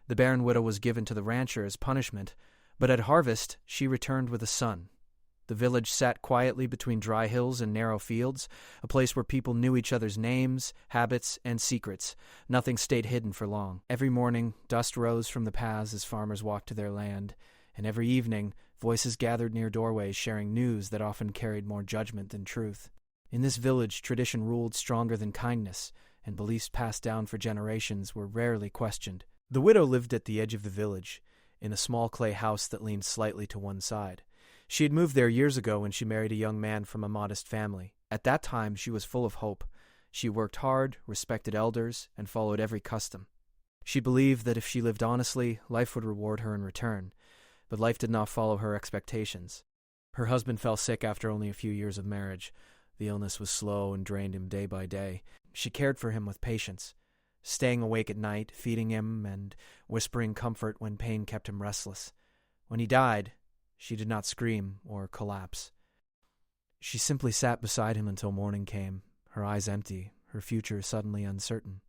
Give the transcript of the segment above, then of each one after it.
The barren widow was given to the rancher as punishment, but at harvest she returned with a son. The village sat quietly between dry hills and narrow fields, a place where people knew each other's names, habits, and secrets. Nothing stayed hidden for long. Every morning, dust rose from the paths as farmers walked to their land, and every evening, voices gathered near doorways sharing news that often carried more judgment than truth. In this village, tradition ruled stronger than kindness, and beliefs passed down for generations were rarely questioned. The widow lived at the edge of the village, in a small clay house that leaned slightly to one side. She had moved there years ago when she married a young man from a modest family. At that time, she was full of hope. She worked hard, respected elders, and followed every custom. She believed that if she lived honestly, life would reward her in return, but life did not follow her expectations. Her husband fell sick after only a few years of marriage. The illness was slow and drained him day by day. She cared for him with patience, staying awake at night, feeding him, and whispering comfort when pain kept him restless. When he died, she did not scream or collapse. She simply sat beside him until morning came, her eyes empty, her future suddenly uncertain.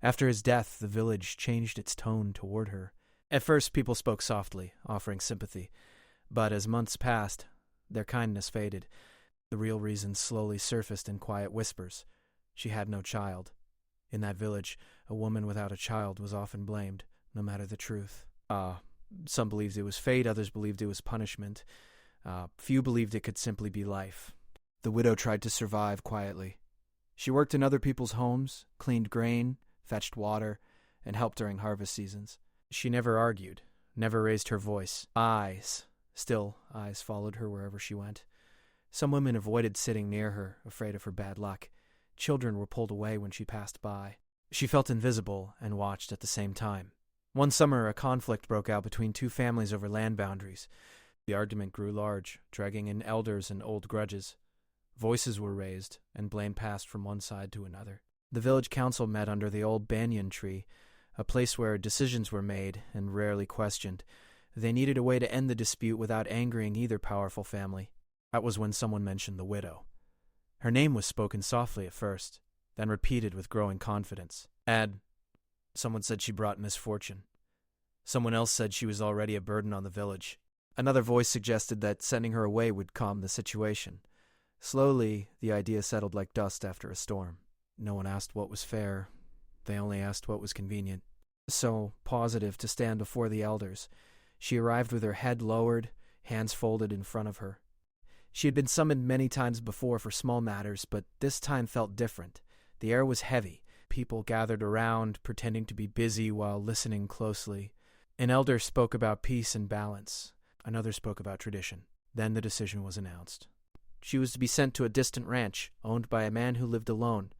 After his death, the village changed its tone toward her. At first, people spoke softly, offering sympathy, but as months passed, their kindness faded. The real reasons slowly surfaced in quiet whispers. She had no child. In that village, a woman without a child was often blamed, no matter the truth. Some believed it was fate, others believed it was punishment. Few believed it could simply be life. The widow tried to survive quietly. She worked in other people's homes, cleaned grain, fetched water, and helped during harvest seasons. She never argued, never raised her voice. Eyes followed her wherever she went. Some women avoided sitting near her, afraid of her bad luck. Children were pulled away when she passed by. She felt invisible and watched at the same time. One summer, a conflict broke out between two families over land boundaries. The argument grew large, dragging in elders and old grudges. Voices were raised, and blame passed from one side to another. The village council met under the old banyan tree, a place where decisions were made and rarely questioned. They needed a way to end the dispute without angering either powerful family. That was when someone mentioned the widow. Her name was spoken softly at first, then repeated with growing confidence. Someone said she brought misfortune. Someone else said she was already a burden on the village. Another voice suggested that sending her away would calm the situation. Slowly, the idea settled like dust after a storm. No one asked what was fair. They only asked what was convenient. So positive to stand before the elders, she arrived with her head lowered, hands folded in front of her. She had been summoned many times before for small matters, but this time felt different. The air was heavy. People gathered around, pretending to be busy while listening closely. An elder spoke about peace and balance. Another spoke about tradition. Then the decision was announced. She was to be sent to a distant ranch, owned by a man who lived alone.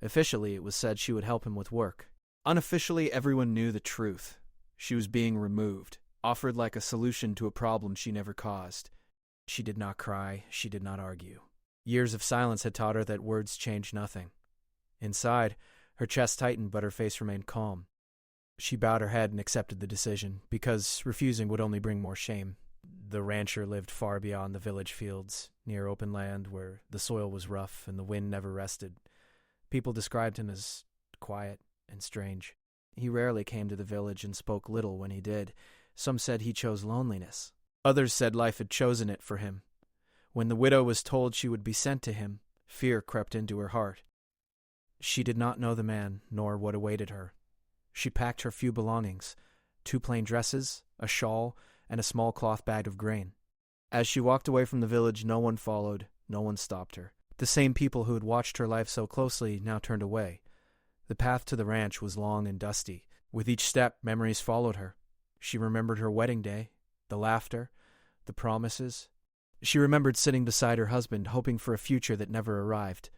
Officially, it was said she would help him with work. Unofficially, everyone knew the truth. She was being removed, offered like a solution to a problem she never caused. She did not cry, she did not argue. Years of silence had taught her that words change nothing. Inside, her chest tightened, but her face remained calm. She bowed her head and accepted the decision, because refusing would only bring more shame. The rancher lived far beyond the village fields, near open land where the soil was rough and the wind never rested. People described him as quiet and strange. He rarely came to the village and spoke little when he did. Some said he chose loneliness. Others said life had chosen it for him. When the widow was told she would be sent to him, fear crept into her heart. She did not know the man, nor what awaited her. She packed her few belongings, 2 plain dresses, a shawl, and a small cloth bag of grain. As she walked away from the village, no one followed, no one stopped her. The same people who had watched her life so closely now turned away. The path to the ranch was long and dusty. With each step, memories followed her. She remembered her wedding day, the laughter, the promises. She remembered sitting beside her husband, hoping for a future that never arrived.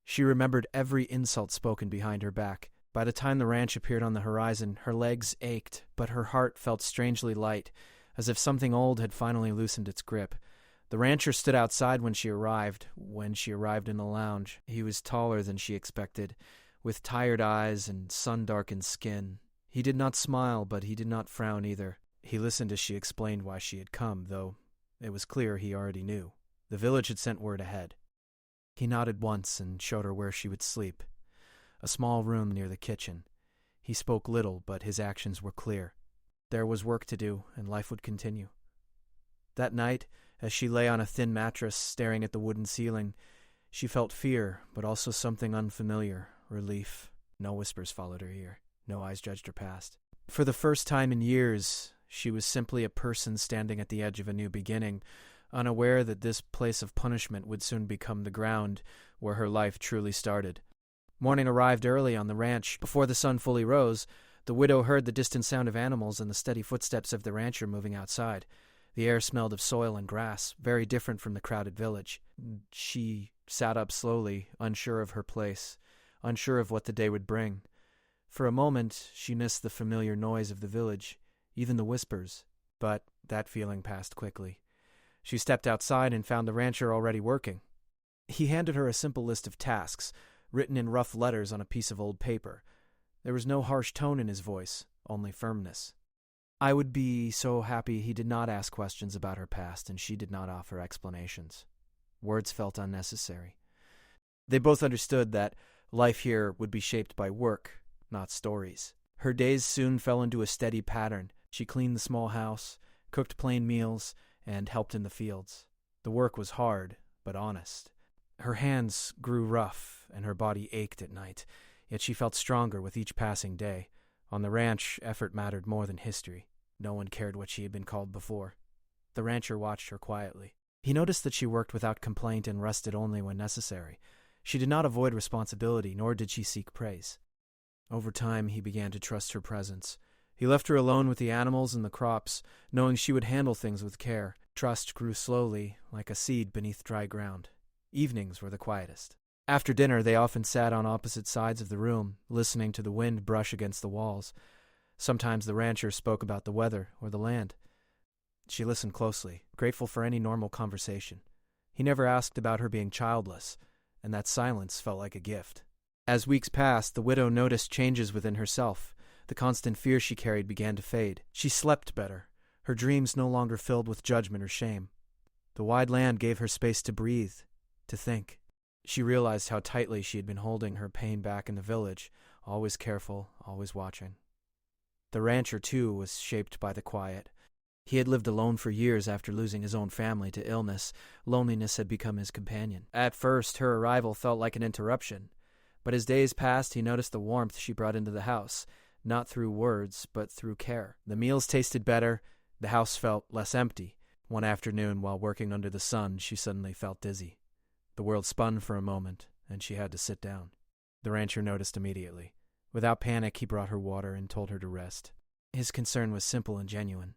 She remembered every insult spoken behind her back. By the time the ranch appeared on the horizon, her legs ached, but her heart felt strangely light, as if something old had finally loosened its grip. The rancher stood outside when she arrived in the lounge. He was taller than she expected, with tired eyes and sun-darkened skin. He did not smile, but he did not frown either. He listened as she explained why she had come, though it was clear he already knew. The village had sent word ahead. He nodded once and showed her where she would sleep, a small room near the kitchen. He spoke little, but his actions were clear. There was work to do, and life would continue. That night, as she lay on a thin mattress staring at the wooden ceiling, she felt fear, but also something unfamiliar, relief. No whispers followed her ear. No eyes judged her past. For the first time in years, she was simply a person standing at the edge of a new beginning, unaware that this place of punishment would soon become the ground where her life truly started. Morning arrived early on the ranch. Before the sun fully rose, the widow heard the distant sound of animals and the steady footsteps of the rancher moving outside. The air smelled of soil and grass, very different from the crowded village. She sat up slowly, unsure of her place, unsure of what the day would bring. For a moment, she missed the familiar noise of the village, even the whispers, but that feeling passed quickly. She stepped outside and found the rancher already working. He handed her a simple list of tasks, written in rough letters on a piece of old paper. There was no harsh tone in his voice, only firmness. I would be so happy he did not ask questions about her past, and she did not offer explanations. Words felt unnecessary. They both understood that life here would be shaped by work, not stories. Her days soon fell into a steady pattern. She cleaned the small house, cooked plain meals, and helped in the fields. The work was hard, but honest. Her hands grew rough, and her body ached at night, yet she felt stronger with each passing day. On the ranch, effort mattered more than history. No one cared what she had been called before. The rancher watched her quietly. He noticed that she worked without complaint and rested only when necessary. She did not avoid responsibility, nor did she seek praise. Over time, he began to trust her presence. He left her alone with the animals and the crops, knowing she would handle things with care. Trust grew slowly, like a seed beneath dry ground. Evenings were the quietest. After dinner, they often sat on opposite sides of the room, listening to the wind brush against the walls. Sometimes the rancher spoke about the weather or the land. She listened closely, grateful for any normal conversation. He never asked about her being childless, and that silence felt like a gift. As weeks passed, the widow noticed changes within herself. The constant fear she carried began to fade. She slept better, her dreams no longer filled with judgment or shame. The wide land gave her space to breathe, to think. She realized how tightly she had been holding her pain back in the village, always careful, always watching. The rancher, too, was shaped by the quiet. He had lived alone for years after losing his own family to illness. Loneliness had become his companion. At first, her arrival felt like an interruption, but as days passed, he noticed the warmth she brought into the house, not through words, but through care. The meals tasted better, the house felt less empty. One afternoon, while working under the sun, she suddenly felt dizzy. The world spun for a moment, and she had to sit down. The rancher noticed immediately. Without panic, he brought her water and told her to rest. His concern was simple and genuine.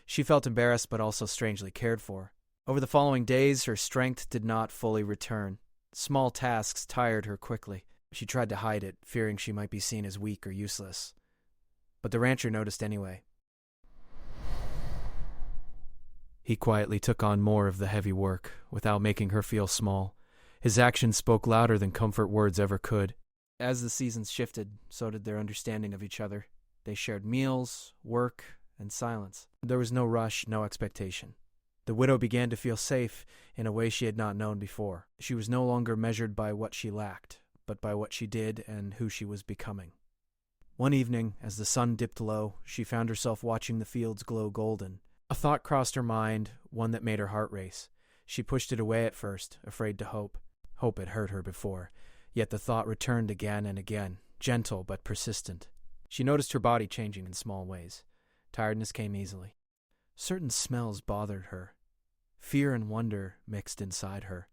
She felt embarrassed but also strangely cared for. Over the following days, her strength did not fully return. Small tasks tired her quickly. She tried to hide it, fearing she might be seen as weak or useless. But the rancher noticed anyway. He quietly took on more of the heavy work, without making her feel small. His actions spoke louder than comfort words ever could. As the seasons shifted, so did their understanding of each other. They shared meals, work, and silence. There was no rush, no expectation. The widow began to feel safe in a way she had not known before. She was no longer measured by what she lacked, but by what she did and who she was becoming. One evening, as the sun dipped low, she found herself watching the fields glow golden. A thought crossed her mind, one that made her heart race. She pushed it away at first, afraid to hope. Hope had hurt her before. Yet the thought returned again and again, gentle but persistent. She noticed her body changing in small ways. Tiredness came easily. Certain smells bothered her. Fear and wonder mixed inside her.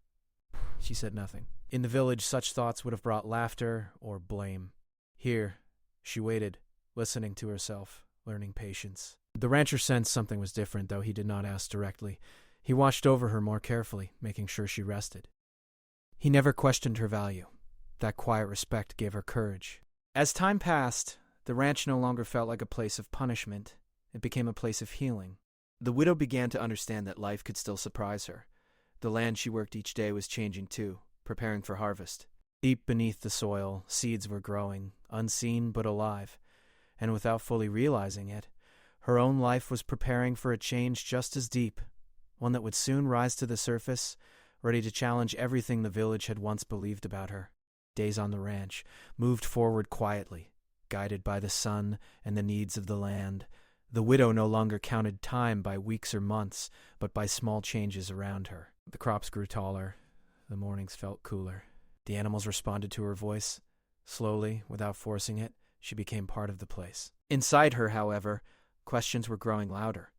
She said nothing. In the village, such thoughts would have brought laughter or blame. Here, she waited, listening to herself, learning patience. The rancher sensed something was different, though he did not ask directly. He watched over her more carefully, making sure she rested. He never questioned her value. That quiet respect gave her courage. As time passed, the ranch no longer felt like a place of punishment. It became a place of healing. The widow began to understand that life could still surprise her. The land she worked each day was changing too, preparing for harvest. Deep beneath the soil, seeds were growing, unseen but alive. And without fully realizing it, her own life was preparing for a change just as deep, one that would soon rise to the surface, ready to challenge everything the village had once believed about her. Days on the ranch moved forward quietly. guided by the sun and the needs of the land. The widow no longer counted time by weeks or months, but by small changes around her. The crops grew taller. The mornings felt cooler. The animals responded to her voice. Slowly, without forcing it, she became part of the place. Inside her, however, questions were growing louder.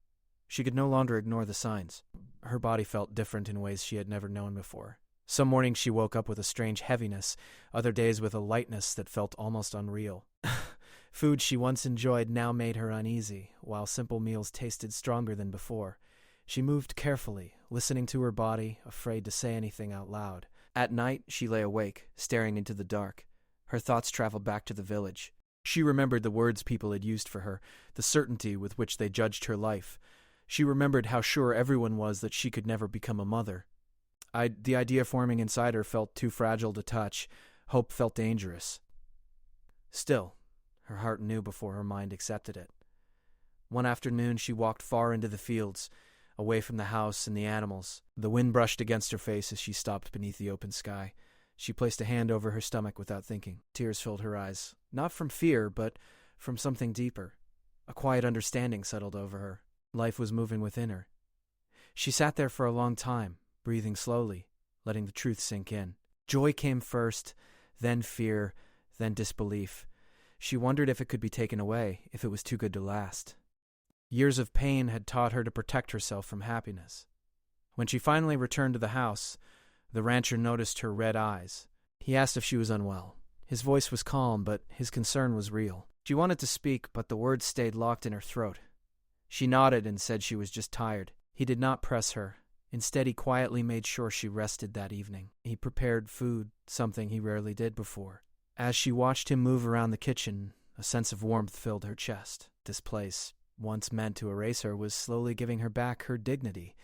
She could no longer ignore the signs. Her body felt different in ways she had never known before. Some mornings she woke up with a strange heaviness, other days with a lightness that felt almost unreal. Food she once enjoyed now made her uneasy, while simple meals tasted stronger than before. She moved carefully, listening to her body, afraid to say anything out loud. At night, she lay awake, staring into the dark. Her thoughts traveled back to the village. She remembered the words people had used for her, the certainty with which they judged her life. She remembered how sure everyone was that she could never become a mother. The idea forming inside her felt too fragile to touch. Hope felt dangerous. Still, her heart knew before her mind accepted it. One afternoon, she walked far into the fields, away from the house and the animals. The wind brushed against her face as she stopped beneath the open sky. She placed a hand over her stomach without thinking. Tears filled her eyes, not from fear, but from something deeper. A quiet understanding settled over her. Life was moving within her. She sat there for a long time, breathing slowly, letting the truth sink in. Joy came first, then fear, then disbelief. She wondered if it could be taken away, if it was too good to last. Years of pain had taught her to protect herself from happiness. When she finally returned to the house, the rancher noticed her red eyes. He asked if she was unwell. His voice was calm, but his concern was real. She wanted to speak, but the words stayed locked in her throat. She nodded and said she was just tired. He did not press her. Instead, he quietly made sure she rested that evening. He prepared food, something he rarely did before. As she watched him move around the kitchen, a sense of warmth filled her chest. This place, once meant to erase her, was slowly giving her back her dignity.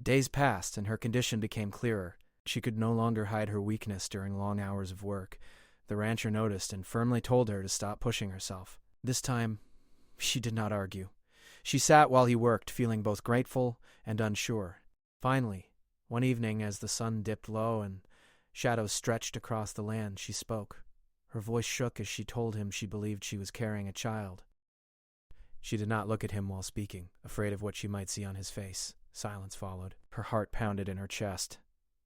Days passed, and her condition became clearer. She could no longer hide her weakness during long hours of work. The rancher noticed and firmly told her to stop pushing herself. This time, she did not argue. She sat while he worked, feeling both grateful and unsure. Finally, one evening, as the sun dipped low and shadows stretched across the land, she spoke. Her voice shook as she told him she believed she was carrying a child. She did not look at him while speaking, afraid of what she might see on his face. Silence followed. Her heart pounded in her chest.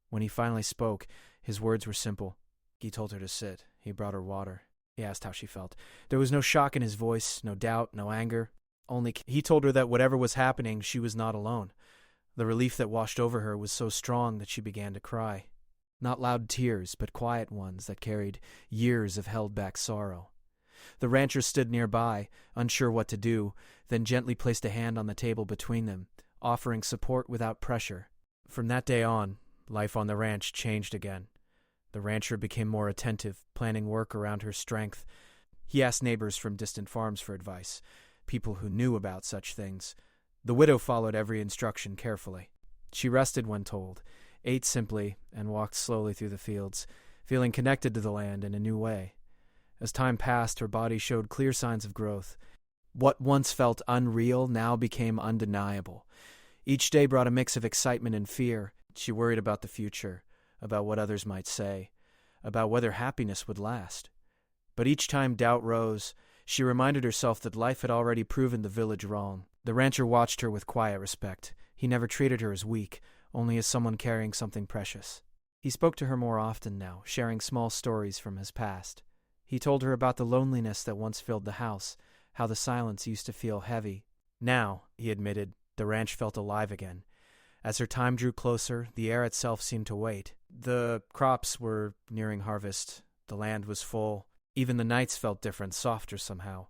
When he finally spoke, his words were simple. He told her to sit. He brought her water. He asked how she felt. There was no shock in his voice, no doubt, no anger. Only he told her that whatever was happening, she was not alone. The relief that washed over her was so strong that she began to cry. Not loud tears, but quiet ones that carried years of held-back sorrow. The rancher stood nearby, unsure what to do, then gently placed a hand on the table between them, offering support without pressure. From that day on, life on the ranch changed again. The rancher became more attentive, planning work around her strength. He asked neighbors from distant farms for advice, people who knew about such things. The widow followed every instruction carefully. She rested when told, ate simply, and walked slowly through the fields, feeling connected to the land in a new way. As time passed, her body showed clear signs of growth. What once felt unreal now became undeniable. Each day brought a mix of excitement and fear. She worried about the future, about what others might say, about whether happiness would last. But each time doubt rose, she reminded herself that life had already proven the village wrong. The rancher watched her with quiet respect. He never treated her as weak, only as someone carrying something precious. He spoke to her more often now, sharing small stories from his past. He told her about the loneliness that once filled the house, how the silence used to feel heavy. Now, he admitted, the ranch felt alive again. As her time drew closer, the air itself seemed to wait. The crops were nearing harvest. The land was full. Even the nights felt different, softer somehow.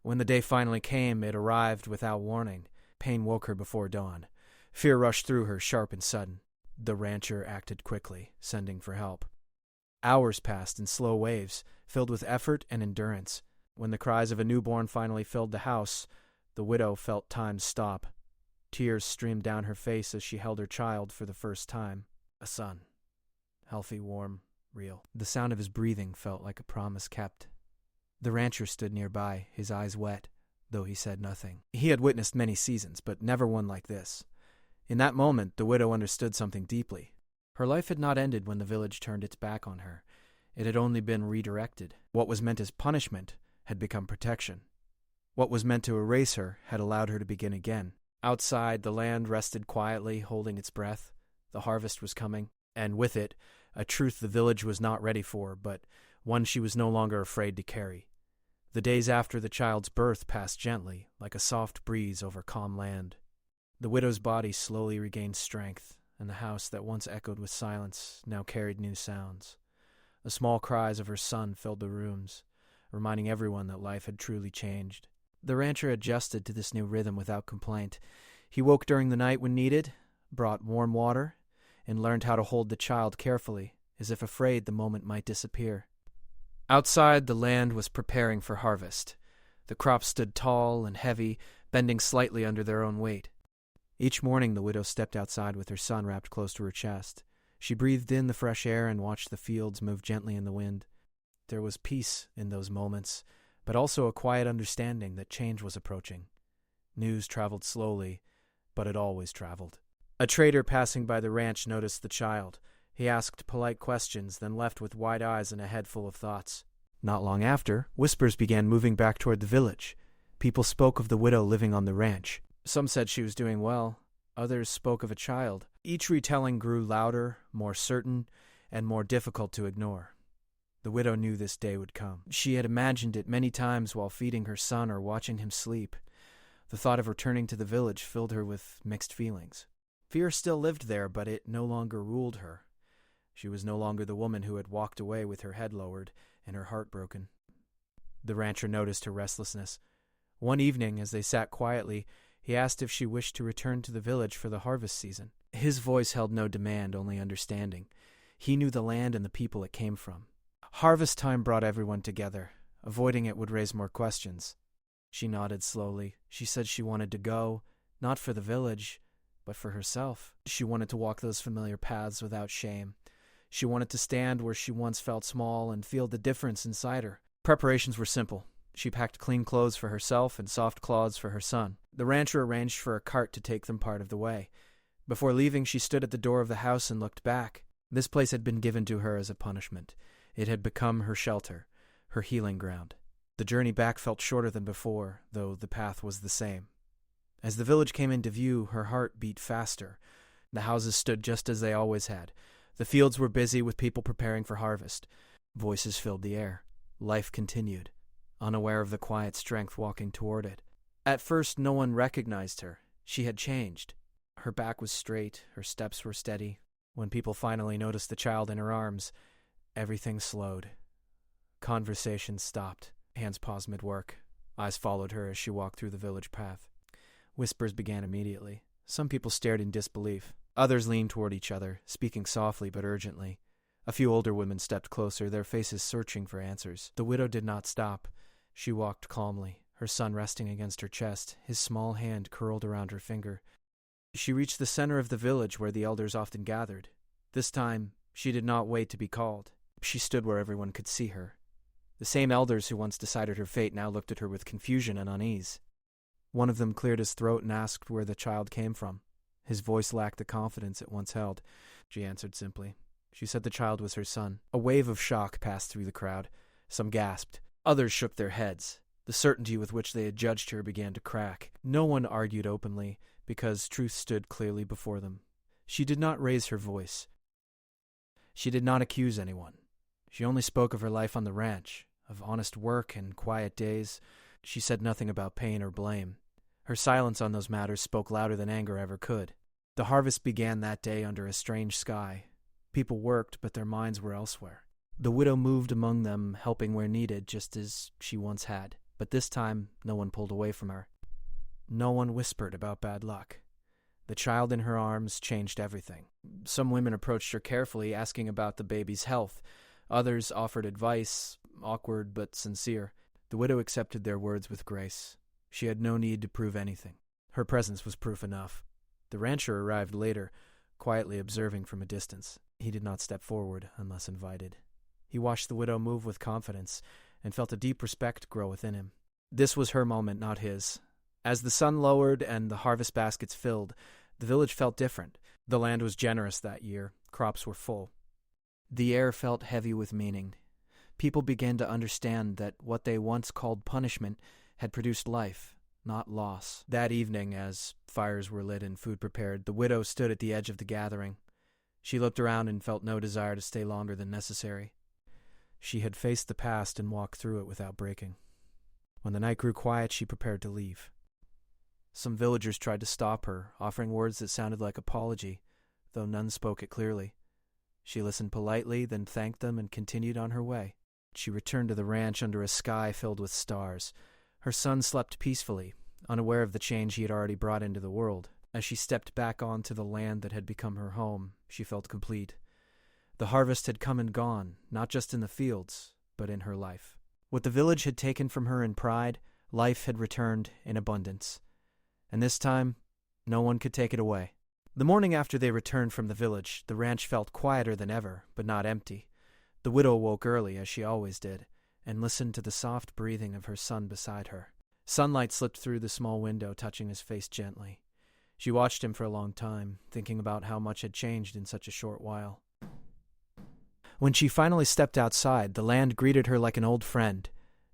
When the day finally came, it arrived without warning. Pain woke her before dawn. Fear rushed through her, sharp and sudden. The rancher acted quickly, sending for help. Hours passed in slow waves, filled with effort and endurance. When the cries of a newborn finally filled the house, the widow felt time stop. Tears streamed down her face as she held her child for the first time. A son. Healthy, warm, real. The sound of his breathing felt like a promise kept. The rancher stood nearby, his eyes wet, though he said nothing. He had witnessed many seasons, but never one like this. In that moment, the widow understood something deeply. Her life had not ended when the village turned its back on her. It had only been redirected. What was meant as punishment had become protection. What was meant to erase her had allowed her to begin again. Outside, the land rested quietly, holding its breath. The harvest was coming, and with it, a truth the village was not ready for, but one she was no longer afraid to carry. The days after the child's birth passed gently, like a soft breeze over calm land. The widow's body slowly regained strength, and the house that once echoed with silence now carried new sounds. The small cries of her son filled the rooms, reminding everyone that life had truly changed. The rancher adjusted to this new rhythm without complaint. He woke during the night when needed, brought warm water, and learned how to hold the child carefully, as if afraid the moment might disappear. Outside, the land was preparing for harvest. The crops stood tall and heavy, bending slightly under their own weight. Each morning the widow stepped outside with her son wrapped close to her chest. She breathed in the fresh air and watched the fields move gently in the wind. There was peace in those moments, but also a quiet understanding that change was approaching. News traveled slowly, but it always traveled. A trader passing by the ranch noticed the child. He asked polite questions, then left with wide eyes and a head full of thoughts. Not long after, whispers began moving back toward the village. People spoke of the widow living on the ranch. Some said she was doing well. Others spoke of a child. Each retelling grew louder, more certain, and more difficult to ignore. The widow knew this day would come. She had imagined it many times while feeding her son or watching him sleep. The thought of returning to the village filled her with mixed feelings. Fear still lived there, but it no longer ruled her. She was no longer the woman who had walked away with her head lowered and her heart broken. The rancher noticed her restlessness. One evening, as they sat quietly, he asked if she wished to return to the village for the harvest season. His voice held no demand, only understanding. He knew the land and the people it came from. Harvest time brought everyone together. Avoiding it would raise more questions. She nodded slowly. She said she wanted to go, not for the village, but for herself. She wanted to walk those familiar paths without shame. She wanted to stand where she once felt small and feel the difference inside her. Preparations were simple. She packed clean clothes for herself and soft cloths for her son. The rancher arranged for a cart to take them part of the way. Before leaving, she stood at the door of the house and looked back. This place had been given to her as a punishment. It had become her shelter, her healing ground. The journey back felt shorter than before, though the path was the same. As the village came into view, her heart beat faster. The houses stood just as they always had. The fields were busy with people preparing for harvest. Voices filled the air. Life continued, unaware of the quiet strength walking toward it. At first, no one recognized her. She had changed. Her back was straight, her steps were steady. When people finally noticed the child in her arms, everything slowed. Conversation stopped. Hands paused mid-work. Eyes followed her as she walked through the village path. Whispers began immediately. Some people stared in disbelief. Others leaned toward each other, speaking softly but urgently. A few older women stepped closer, their faces searching for answers. The widow did not stop. She walked calmly, her son resting against her chest, his small hand curled around her finger. She reached the center of the village where the elders often gathered. This time, she did not wait to be called. She stood where everyone could see her. The same elders who once decided her fate now looked at her with confusion and unease. One of them cleared his throat and asked where the child came from. His voice lacked the confidence it once held. She answered simply. She said the child was her son. A wave of shock passed through the crowd. Some gasped. Others shook their heads. The certainty with which they had judged her began to crack. No one argued openly, because truth stood clearly before them. She did not raise her voice. She did not accuse anyone. She only spoke of her life on the ranch, of honest work and quiet days. She said nothing about pain or blame. Her silence on those matters spoke louder than anger ever could. The harvest began that day under a strange sky. People worked, but their minds were elsewhere. The widow moved among them, helping where needed, just as she once had. But this time, no one pulled away from her. No one whispered about bad luck. The child in her arms changed everything. Some women approached her carefully, asking about the baby's health. Others offered advice, awkward but sincere. The widow accepted their words with grace. She had no need to prove anything. Her presence was proof enough. The rancher arrived later, quietly observing from a distance. He did not step forward unless invited. He watched the widow move with confidence and felt a deep respect grow within him. This was her moment, not his. As the sun lowered and the harvest baskets filled, the village felt different. The land was generous that year. Crops were full. The air felt heavy with meaning. People began to understand that what they once called punishment had produced life, not loss. That evening, as fires were lit and food prepared, the widow stood at the edge of the gathering. She looked around and felt no desire to stay longer than necessary. She had faced the past and walked through it without breaking. When the night grew quiet, she prepared to leave. Some villagers tried to stop her, offering words that sounded like apology, though none spoke it clearly. She listened politely, then thanked them and continued on her way. She returned to the ranch under a sky filled with stars. Her son slept peacefully, unaware of the change he had already brought into the world. As she stepped back onto the land that had become her home, she felt complete. The harvest had come and gone, not just in the fields, but in her life. What the village had taken from her in pride, life had returned in abundance. And this time, no one could take it away. The morning after they returned from the village, the ranch felt quieter than ever, but not empty. The widow woke early, as she always did, and listened to the soft breathing of her son beside her. Sunlight slipped through the small window, touching his face gently. She watched him for a long time, thinking about how much had changed in such a short while. When she finally stepped outside, the land greeted her like an old friend.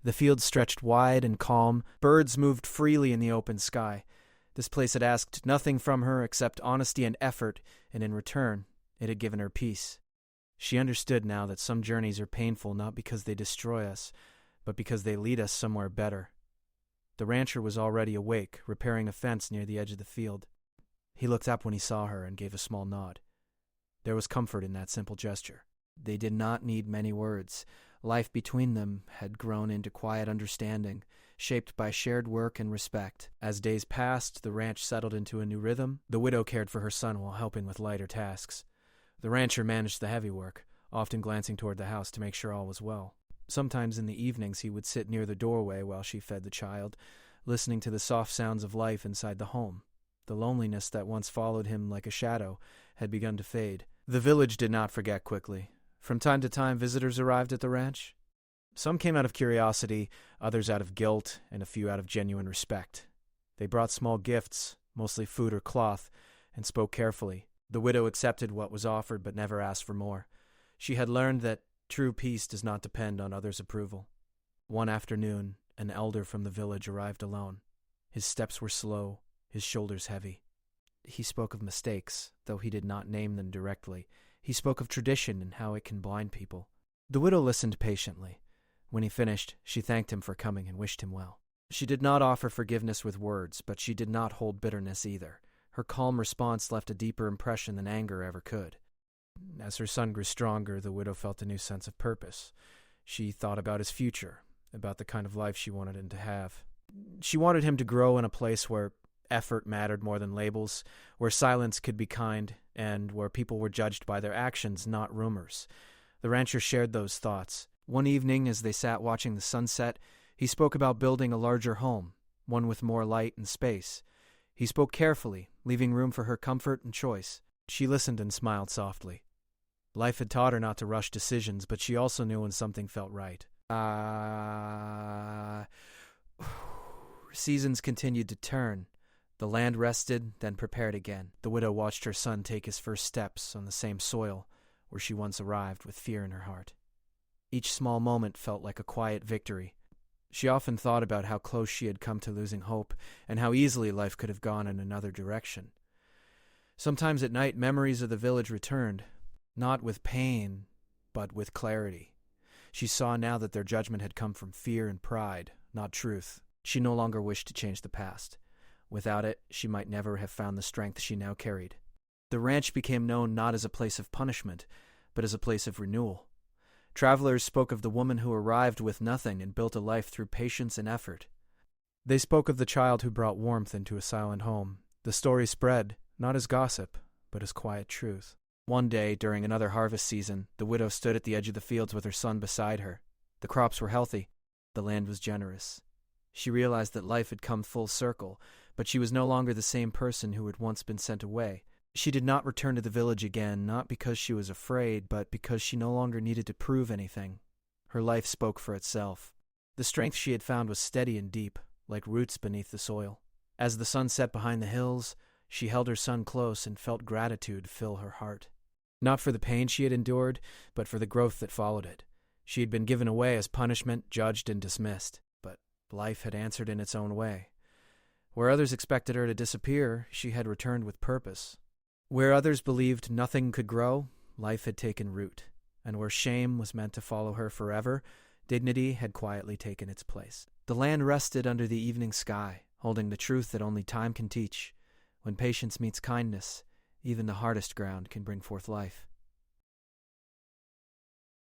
The fields stretched wide and calm, birds moved freely in the open sky. This place had asked nothing from her except honesty and effort, and in return, it had given her peace. She understood now that some journeys are painful not because they destroy us, but because they lead us somewhere better. The rancher was already awake, repairing a fence near the edge of the field. He looked up when he saw her and gave a small nod. There was comfort in that simple gesture. They did not need many words. Life between them had grown into quiet understanding, shaped by shared work and respect. As days passed, the ranch settled into a new rhythm. The widow cared for her son while helping with lighter tasks. The rancher managed the heavy work, often glancing toward the house to make sure all was well. Sometimes in the evenings he would sit near the doorway while she fed the child, listening to the soft sounds of life inside the home. The loneliness that once followed him like a shadow had begun to fade. The village did not forget quickly. From time to time, visitors arrived at the ranch. Some came out of curiosity, others out of guilt, and a few out of genuine respect. They brought small gifts, mostly food or cloth, and spoke carefully. The widow accepted what was offered but never asked for more. She had learned that true peace does not depend on others' approval. One afternoon, an elder from the village arrived alone. His steps were slow, his shoulders heavy. He spoke of mistakes, though he did not name them directly. He spoke of tradition and how it can blind people. The widow listened patiently. When he finished, she thanked him for coming and wished him well. She did not offer forgiveness with words, but she did not hold bitterness either. Her calm response left a deeper impression than anger ever could. As her son grew stronger, the widow felt a new sense of purpose. She thought about his future, about the kind of life she wanted him to have. She wanted him to grow in a place where effort mattered more than labels, where silence could be kind, and where people were judged by their actions, not rumors. The rancher shared those thoughts. One evening, as they sat watching the sunset, he spoke about building a larger home, one with more light and space. He spoke carefully, leaving room for her comfort and choice. She listened and smiled softly. Life had taught her not to rush decisions, but she also knew when something felt right. Seasons continued to turn. The land rested, then prepared again. The widow watched her son take his first steps on the same soil where she once arrived with fear in her heart. Each small moment felt like a quiet victory. She often thought about how close she had come to losing hope, and how easily life could have gone in another direction. Sometimes at night, memories of the village returned, not with pain, but with clarity. She saw now that their judgment had come from fear and pride, not truth. She no longer wished to change the past. Without it, she might never have found the strength she now carried. The ranch became known not as a place of punishment, but as a place of renewal. Travelers spoke of the woman who arrived with nothing and built a life through patience and effort. They spoke of the child who brought warmth into a silent home. The story spread, not as gossip, but as quiet truth. One day, during another harvest season, the widow stood at the edge of the fields with her son beside her. The crops were healthy. The land was generous. She realized that life had come full circle, but she was no longer the same person who had once been sent away. She did not return to the village again, not because she was afraid, but because she no longer needed to prove anything. Her life spoke for itself. The strength she had found was steady and deep, like roots beneath the soil. As the sun set behind the hills, she held her son close and felt gratitude fill her heart. Not for the pain she had endured, but for the growth that followed it. She had been given away as punishment, judged and dismissed, but life had answered in its own way. Where others expected her to disappear, she had returned with purpose. Where others believed nothing could grow, life had taken root, and where shame was meant to follow her forever, dignity had quietly taken its place. The land rested under the evening sky, holding the truth that only time can teach. When patience meets kindness, even the hardest ground can bring forth life.